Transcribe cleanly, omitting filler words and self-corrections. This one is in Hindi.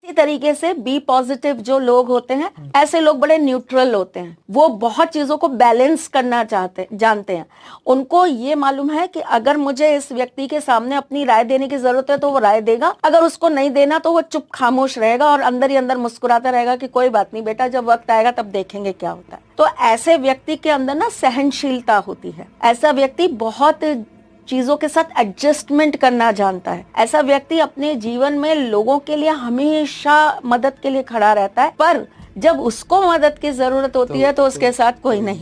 इसी तरीके से बी पॉजिटिव जो लोग होते हैं, ऐसे लोग बड़े न्यूट्रल होते हैं। वो बहुत चीजों को बैलेंस करना जानते हैं। उनको ये मालूम है कि अगर मुझे इस व्यक्ति के सामने अपनी राय देने की जरूरत है तो वो राय देगा, अगर उसको नहीं देना तो वो चुप खामोश रहेगा और अंदर ही अंदर मुस्कुराता रहेगा कि कोई बात नहीं बेटा, जब वक्त आएगा तब देखेंगे क्या होता है। तो ऐसे व्यक्ति के अंदर ना सहनशीलता होती है। ऐसा व्यक्ति बहुत चीजों के साथ एडजस्टमेंट करना जानता है। ऐसा व्यक्ति अपने जीवन में लोगों के लिए हमेशा मदद के लिए खड़ा रहता है, पर जब उसको मदद की जरूरत होती है तो उसके साथ कोई नहीं।